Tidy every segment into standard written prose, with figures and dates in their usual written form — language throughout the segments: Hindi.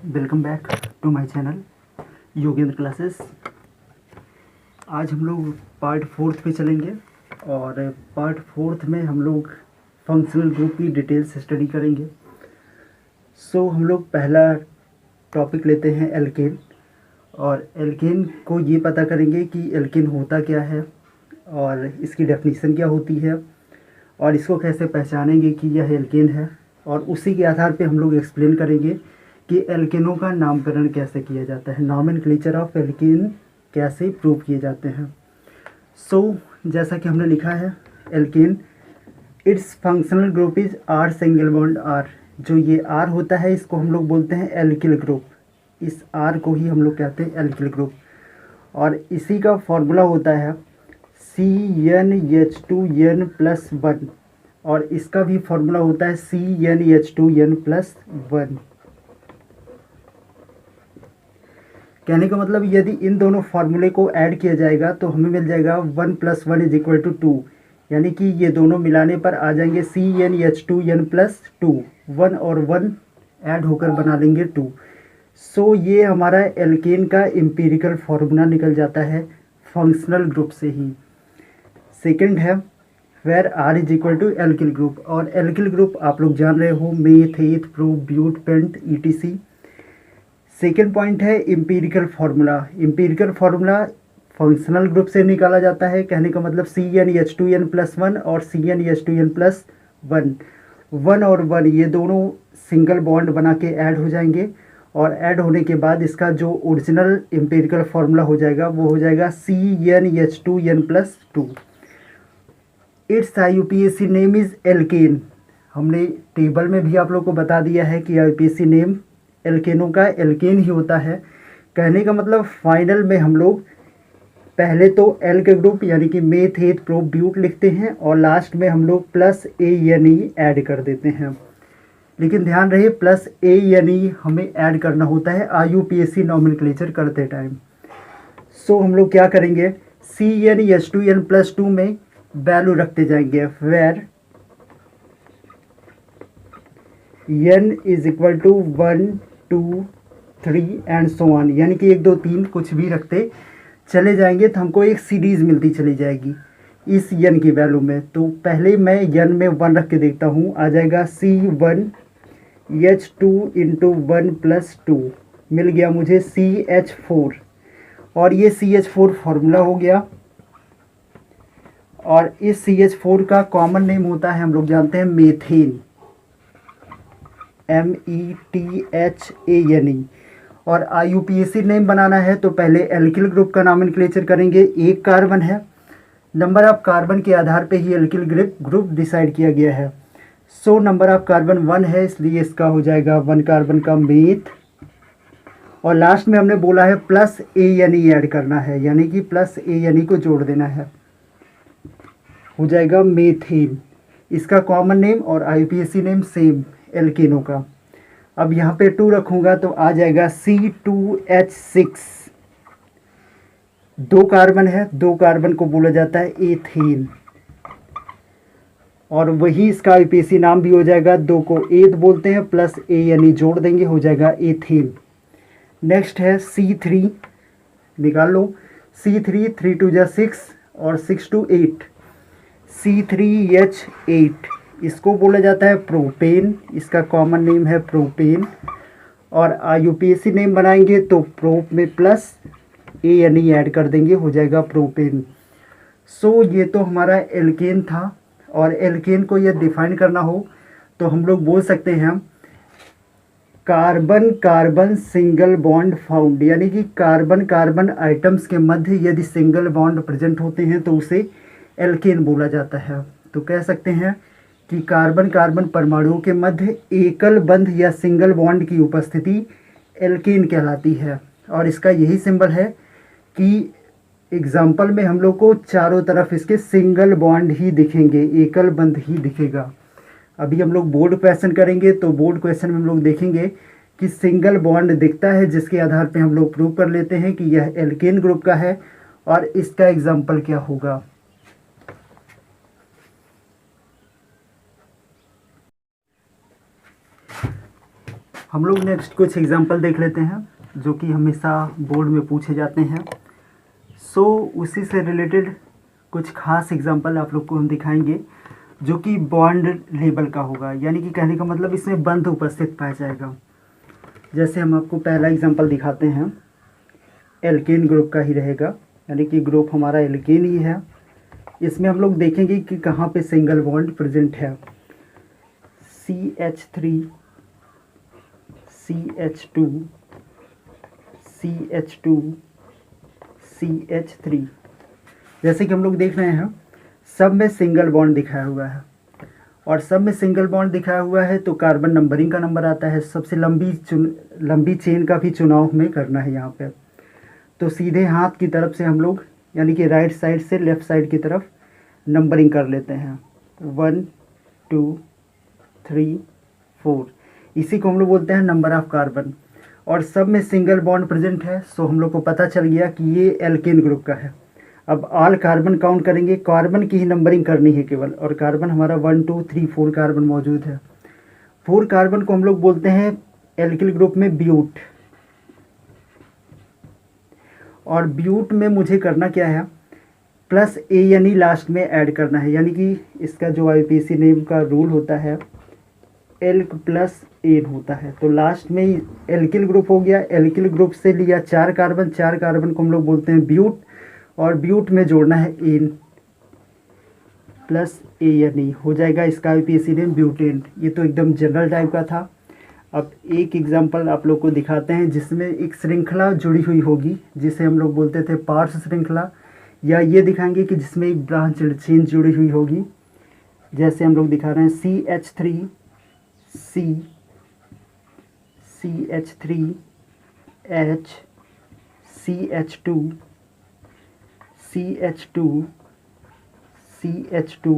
Welcome back to my channel Yogendra classes. आज हम लोग पार्ट फोर्थ पे चलेंगे और पार्ट फोर्थ में हम लोग फंक्शनल ग्रुप की डिटेल्स स्टडी करेंगे। हम लोग पहला टॉपिक लेते हैं एल्केन, और एल्केन को ये पता करेंगे कि एल्केन होता क्या है और इसकी डेफिनेशन क्या होती है और इसको कैसे पहचानेंगे कि यह एल्केन है, और उसी के आधार पे हम लोग एक्सप्लेन करेंगे कि एल्केनों का नामकरण कैसे किया जाता है, नॉमेनक्लेचर ऑफ एल्केन कैसे प्रूव किए जाते हैं। जैसा कि हमने लिखा है alkane, its functional group is R single bond R. जो ये आर होता है इसको हम लोग बोलते हैं एल्किल ग्रुप। इस आर को ही हम लोग कहते हैं एल्किल ग्रुप, और इसी का फॉर्मूला होता है CnH2n+1, और इसका भी फॉर्मूला होता है CnH2n+1। कहने का मतलब यदि इन दोनों फार्मूले को ऐड किया जाएगा तो हमें मिल जाएगा 1 + 1 = 2, यानी कि ये दोनों मिलाने पर आ जाएंगे CnH2n+2। 1 और 1 ऐड होकर बना लेंगे 2। ये हमारा एल्केन का एम्पिरिकल फार्मूला निकल जाता है फंक्शनल ग्रुप से ही। सेकंड है वेयर R = एल्किल ग्रुप, और एल्किल ग्रुप आप लोग जान रहे हो meth, eth, pro, but, pent, ETC। Second point है empirical formula. Empirical formula functional group से निकाला जाता है, कहने का मतलब CnH2n+1 और CnH2n+1। 1 और 1 ये दोनों सिंगल बॉन्ड बना के ऐड हो जाएंगे, और ऐड होने के बाद इसका जो ओरिजिनल एम्पिरिकल फार्मूला हो जाएगा वो हो जाएगा CnH2n+2। Its IUPAC name is alkane. हमने टेबल में भी आप लोग को बता दिया है कि IUPAC नेम एल्केनों का एल्केन ही होता है। कहने का मतलब फाइनल में हम लोग पहले तो एल के ग्रुप यानी कि मेथ, एथ, प्रो, ब्यूट लिखते हैं, और लास्ट में हम लोग +ANE ऐड कर देते हैं। लेकिन ध्यान रहे +ANE हमें ऐड करना होता है IUPAC नॉमेनक्लेचर करते टाइम। हम लोग क्या करेंगे, CnH2n+2 में वैल्यू रखते जाएंगे where n = 1, 2, 3 and so on, यानी कि 1, 2, 3 कुछ भी रखते चले जाएंगे तो हमको एक सीरीज़ मिलती चली जाएगी इस n की वैल्यू में। तो पहले मैं n में 1 रख के देखता हूँ, आ जाएगा C1H2 × 1 + 2, मिल गया मुझे CH4, और ये CH4 फार्मूला हो गया। और इस CH4 का कॉमन नेम होता है, हम लोग जानते हैं मेथेन, METHANE। और IUPAC नेम बनाना है तो पहले एल्किल ग्रुप का नॉमेनक्लेचर करेंगे। एक कार्बन है, नंबर ऑफ कार्बन के आधार पे ही एल्किल ग्रुप डिसाइड किया गया है। नंबर ऑफ कार्बन 1 है, इसलिए इसका हो जाएगा 1 कार्बन का मेथ, और लास्ट में हमने बोला है +ANE ऐड करना है, यानी कि +ANE को जोड़ देना है, हो जाएगा मेथेन। इसका कॉमन नेम और IUPAC नेम सेम एल्केनों का। अब यहाँ पे 2 रखूँगा तो आ जाएगा C2H6। 2 कार्बन है, 2 कार्बन को बोला जाता है एथेन, और वही इसका IUPAC नाम भी हो जाएगा। 2 को एथ बोलते हैं, +ANE जोड़ देंगे, हो जाएगा एथेन। नेक्स्ट है C3, निकाल लो। C3 3 2 जा 6 और 6 2 8, C3H8, इसको बोला जाता है प्रोपेन, इसका कॉमन नेम है प्रोपेन। और IUPAC नेम बनाएंगे तो प्रोप में +ANE ऐड कर देंगे, हो जाएगा प्रोपेन। ये तो हमारा एल्केन था, और एल्केन को यह डिफाइन करना हो तो हम लोग बोल सकते हैं carbon carbon single bond found, यानी कि कार्बन कार्बन आइटम्स के मध्य यदि सिंगल बॉन्ड प्रेजेंट होते हैं तो उसे एल्केन बोला जाता है। तो कह सकते हैं कि कार्बन कार्बन परमाणुओं के मध्य एकल बंध या सिंगल बॉन्ड की उपस्थिति एल्केन कहलाती है, और इसका यही सिंबल है कि एग्जाम्पल में हम लोग को चारों तरफ इसके सिंगल बॉन्ड ही दिखेंगे, एकल बंध ही दिखेगा। अभी हम लोग बोर्ड क्वेश्चन करेंगे तो बोर्ड क्वेश्चन में हम लोग देखेंगे कि सिंगल बॉन्ड दिखता है, जिसके आधार पे हम लोग प्रूव कर लेते हैं कि यह एल्केन ग्रुप का है, और इसका एग्जाम्पल क्या होगा। हम लोग नेक्स्ट कुछ एग्जांपल देख लेते हैं जो कि हमेशा बोर्ड में पूछे जाते हैं। सो उसी से रिलेटेड कुछ खास एग्जांपल आप लोग को हम दिखाएंगे जो कि बॉन्ड लेवल का होगा, यानी कि कहने का मतलब इसमें बंध उपस्थित पाया जाएगा। जैसे हम आपको पहला एग्जांपल दिखाते हैं, एल्केन ग्रुप का ही रहेगा, यानी कि ग्रुप हमारा एल्केन ही है। इसमें हम लोग देखेंगे कि कहाँ पे सिंगल बॉन्ड प्रेजेंट है। CH3 CH2 CH2 CH3, जैसे कि हम लोग देख रहे हैं सब में सिंगल बॉन्ड दिखाया हुआ है, और सब में सिंगल बॉन्ड दिखाया हुआ है तो कार्बन नंबरिंग का नंबर आता है। सबसे लंबी चेन का भी चुनाव हमें करना है यहाँ पे। तो सीधे हाथ की तरफ से हम लोग, यानी कि राइट साइड से लेफ़्ट साइड की तरफ नंबरिंग कर लेते हैं। 1 2 3 4, इसी को हम लोग बोलते हैं नंबर ऑफ कार्बन। और सब में सिंगल बॉन्ड प्रेजेंट है, सो हम लोग को पता चल गया कि ये एल्केन ग्रुप का है। अब ऑल कार्बन काउंट करेंगे, कार्बन की ही नंबरिंग करनी है केवल, और कार्बन हमारा 1 2 3 4 कार्बन मौजूद है। 4 कार्बन को हम लोग बोलते हैं एल्किल ग्रुप में ब्यूट। और ब्यूट में मुझे करना क्या है, प्लस ए यानी लास्ट में ऐड करना है, यानी कि इसका जो IUPAC नेम का रूल होता है एल्क प्लस एन होता है। तो लास्ट में ही एल्किल ग्रुप हो गया। एल्किल ग्रुप से लिया 4 कार्बन, 4 कार्बन को हम लोग बोलते हैं ब्यूट, और ब्यूट में जोड़ना है N plus A N E, हो जाएगा इसका IUPAC नेम ब्यूटेन। ये तो एकदम जनरल टाइप का था। अब एक एग्जांपल आप लोग को दिखाते हैं जिसमें एक श्रृंखला जुड़ी हुई होगी, जिसे हम लोग बोलते थे पार्श्व श्रृंखला, या ये दिखाएंगे कि जिसमें एक ब्रांच चेन जुड़ी हुई होगी। जैसे हम लोग दिखा रहे हैं CH3 C CH3 H CH2 CH2 CH2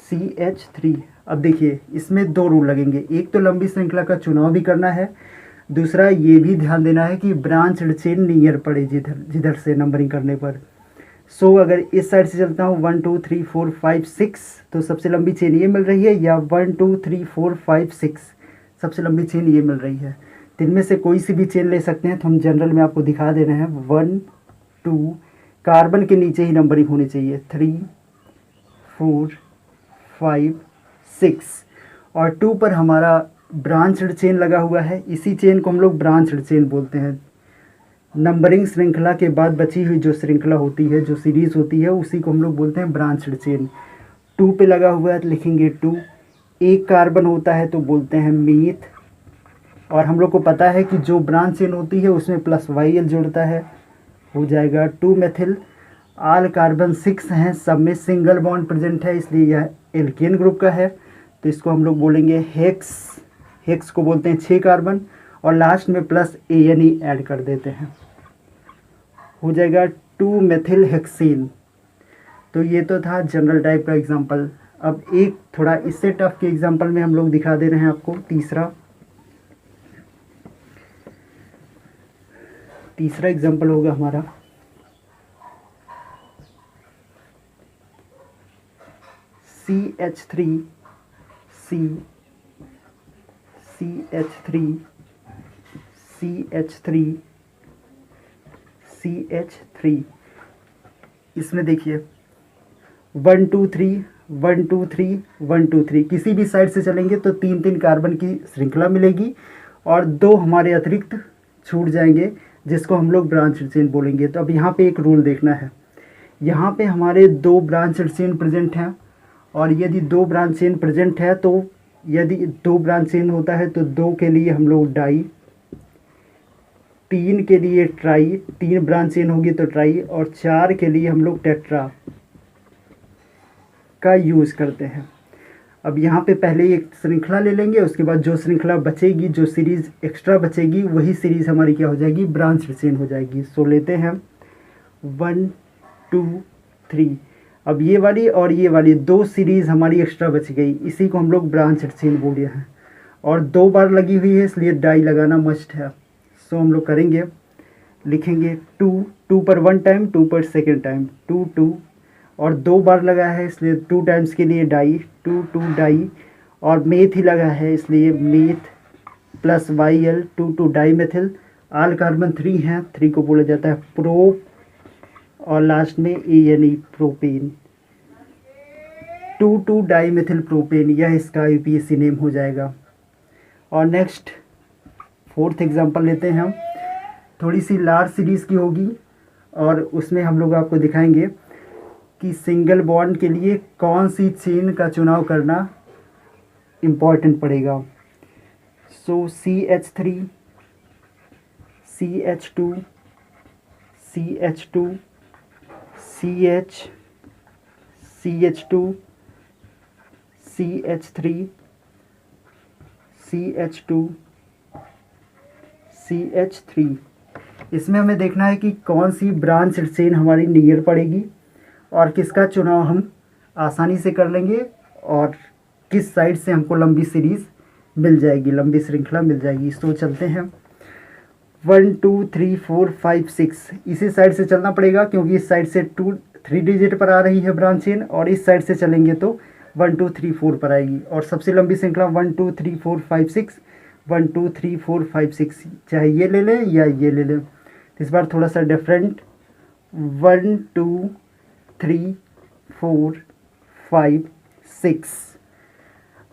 CH3। अब देखिए इसमें 2 रूल लगेंगे, एक तो लंबी श्रृंखला का चुनाव भी करना है, दूसरा ये भी ध्यान देना है कि ब्रांच चेन नियर पड़े जिधर से नंबरिंग करने पर। सो अगर इस साइड से चलता हूँ 1 2 3 4 5 6, तो सबसे लंबी चेन ये मिल रही है, या 1 2 3 4 5 6 सबसे लंबी चेन ये मिल रही है। तो इनमें से कोई सी भी चेन ले सकते हैं। तो हम जनरल में आपको दिखा दे रहे हैं 1 2, कार्बन के नीचे ही नंबरिंग होनी चाहिए, 3 4 5 6, और 2 पर हमारा ब्रांच चेन लगा हुआ है। इसी चेन को हम लोग ब्रांच चेन बोलते हैं। नंबरिंग श्रृंखला के बाद बची हुई जो श्रृंखला होती है, जो सीरीज होती है, उसी को हम लोग बोलते हैं ब्रांच चेन। 2 पे लगा हुआ है तो लिखेंगे 2। एक कार्बन होता है तो बोलते हैं मीथ, और हम लोग को पता है कि जो ब्रांच चेन होती है उसमें प्लस YL जुड़ता है, हो जाएगा 2 मेथिल। ऑल कार्बन 6 हैं, सब में सिंगल बॉन्ड प्रेजेंट है, इसलिए यह एल्केन ग्रुप का है। तो इसको हम लोग बोलेंगे हेक्स। हेक्स को बोलते हैं 6 कार्बन, और लास्ट में प्लस ANE ऐड कर देते हैं, हो जाएगा 2 मेथिल हेक्सेन। तो ये तो था जनरल टाइप का एग्जांपल। अब एक थोड़ा इससे टफ के एग्जांपल में हम लोग दिखा दे रहे हैं आपको। तीसरा एग्जांपल होगा हमारा CH3 C CH3 CH3 CH3। इसमें देखिए 1 2 3 1 2 3 1 2 3, किसी भी साइड से चलेंगे तो 3 कार्बन की श्रृंखला मिलेगी, और 2 हमारे अतिरिक्त छूट जाएंगे जिसको हम लोग ब्रांच चेन बोलेंगे। तो अब यहाँ पे एक रूल देखना है, यहाँ पे हमारे 2 ब्रांच चेन प्रेजेंट हैं, और यदि 2 ब्रांच चेन प्रेजेंट है तो यदि 2 ब्रांच चेन होता है तो 2 के लिए हम लोग डाई, 3 के लिए ट्राई, 3 ब्रांच चेन होगी तो ट्राई, और 4 के लिए हम लोग टेट्रा का यूज़ करते हैं। अब यहाँ पे पहले एक श्रृंखला ले लेंगे, उसके बाद जो श्रृंखला बचेगी, जो सीरीज़ एक्स्ट्रा बचेगी, वही सीरीज़ हमारी क्या हो जाएगी, ब्रांच चेन हो जाएगी। सो लेते हैं 1 2 3। अब ये वाली और ये वाली 2 सीरीज़ हमारी एक्स्ट्रा बच गई, इसी को हम लोग ब्रांच चेन बोल रहे हैं, और 2 बार लगी हुई है इसलिए डाई लगाना मस्ट है। सो हम लोग करेंगे, लिखेंगे 2 पर 1 टाइम, 2 पर सेकेंड टाइम, 2 2, और 2 बार लगा है इसलिए 2 टाइम्स के लिए डाई, 2 2 डाई, और मेथ ही लगा है इसलिए meth plus YL 2 di methyl, all carbon 3 है, 3 को बोला जाता है प्रोप, और लास्ट में ANE propane, 2 di methyl propane, यह इसका UPSC नेम हो जाएगा। और नेक्स्ट 4th एग्जांपल लेते हैं हम, थोड़ी सी लार्ज सीरीज़ की होगी और उसमें हम लोग आपको दिखाएंगे कि सिंगल बॉन्ड के लिए कौन सी चेन का चुनाव करना इम्पॉर्टेंट पड़ेगा। सो CH3, CH2, CH2, CH, CH2, CH3, CH2, CH3, इसमें हमें देखना है कि कौन सी ब्रांच चेन हमारी नियर पड़ेगी और किसका चुनाव हम आसानी से कर लेंगे और किस साइड से हमको लंबी सीरीज़ मिल जाएगी, लंबी श्रृंखला मिल जाएगी। तो चलते हैं 1 2 3 4 5 6, इसी साइड से चलना पड़ेगा क्योंकि इस साइड से 3 डिजिट पर आ रही है ब्रांच चेन, और इस साइड से चलेंगे तो 1 2 3 4 पर आएगी। और सबसे लंबी श्रृंखला 1 2 3 4 5 6, 1 2 3 4 5 6, चाहे ये ले लें या ये ले लें। इस बार थोड़ा सा डिफरेंट, 1 2 3 4 5 6।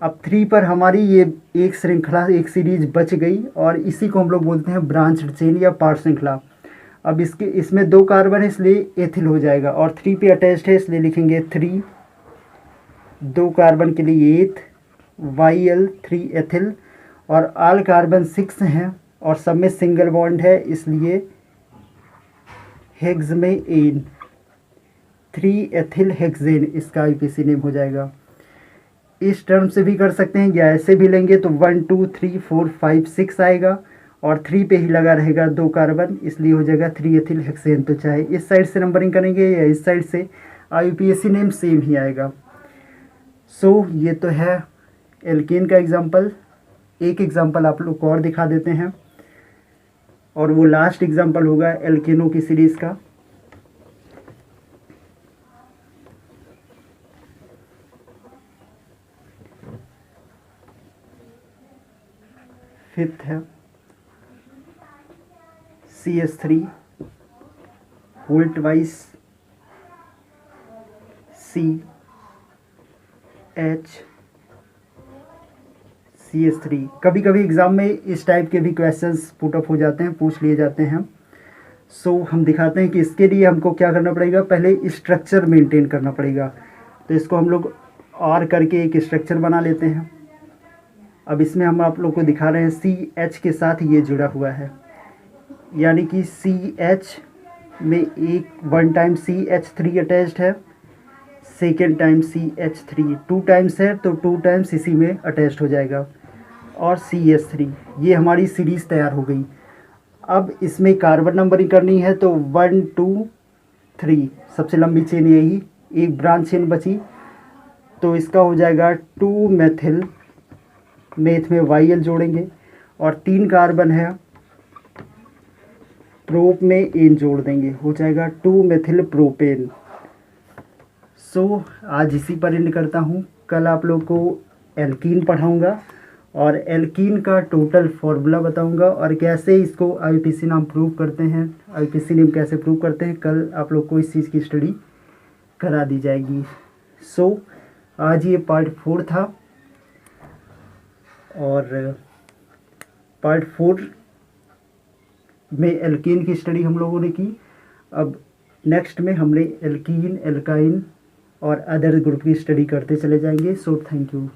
अब 3 पर हमारी ये एक श्रृंखला, एक सीरीज बच गई और इसी को हम लोग बोलते हैं ब्रांच चेन या पार श्रृंखला। अब इसमें 2 कार्बन है इसलिए एथिल हो जाएगा, और 3 पे अटैच्ड है इसलिए लिखेंगे 3, 2 कार्बन के लिए एथ, YL 3 एथिल, और आल कार्बन 6 हैं और सब में सिंगल बॉन्ड है इसलिए हेक्स में एन, 3 एथिल हेक्सेन, इसका IUPAC नेम हो जाएगा। इस टर्म से भी कर सकते हैं या ऐसे भी लेंगे तो 1 2 3 4 5 6 आएगा, और 3 पे ही लगा रहेगा 2 कार्बन इसलिए हो जाएगा 3 एथिल हेक्सेन। तो चाहे इस साइड से नंबरिंग करेंगे या इस साइड से, IUPAC नेम सेम ही आएगा। सो ये तो है एल्केन का एग्जाम्पल। एक एग्जाम्पल आप लोग को और दिखा देते हैं, और वो लास्ट एग्जाम्पल होगा एल्केनों की सीरीज़ का। फिफ्थ है CH3 वोल्ट वाइज, CH3। कभी कभी एग्ज़ाम में इस टाइप के भी क्वेश्चंस पुट अप हो जाते हैं, पूछ लिए जाते हैं। सो हम दिखाते हैं कि इसके लिए हमको क्या करना पड़ेगा, पहले स्ट्रक्चर मेंटेन करना पड़ेगा। तो इसको हम लोग R करके एक स्ट्रक्चर बना लेते हैं। अब इसमें हम आप लोग को दिखा रहे हैं CH के साथ ये जुड़ा हुआ है, यानी कि CH में एक 1 टाइम CH3 अटैच्ड है, सेकेंड टाइम CH3, 2 टाइम्स है तो 2 टाइम्स इसी में अटैच्ड हो जाएगा, और CH3। ये हमारी सीरीज़ तैयार हो गई। अब इसमें कार्बन नंबरिंग करनी है तो 1 2 3, सबसे लंबी चेन यही, एक ब्रांच चेन बची तो इसका हो जाएगा 2 मेथिल, मेथ में YL जोड़ेंगे, और 3 कार्बन है प्रोप में एन जोड़ देंगे, हो जाएगा 2 मेथिल प्रोपेन। सो आज इसी पर एंड करता हूँ। कल आप लोग को एल्कीन पढ़ाऊँगा और एल्कीन का टोटल फार्मूला बताऊँगा और कैसे इसको IUPAC नाम प्रूव करते हैं, IUPAC नेम कैसे प्रूव करते हैं, कल आप लोग को इस चीज़ की स्टडी करा दी जाएगी। सो आज ये पार्ट 4 था, और पार्ट 4 में एल्कीन की स्टडी हम लोगों ने की। अब नेक्स्ट में हमने एल्कीन, एल्काइन और अदर ग्रुप की स्टडी करते चले जाएंगे। So thank you.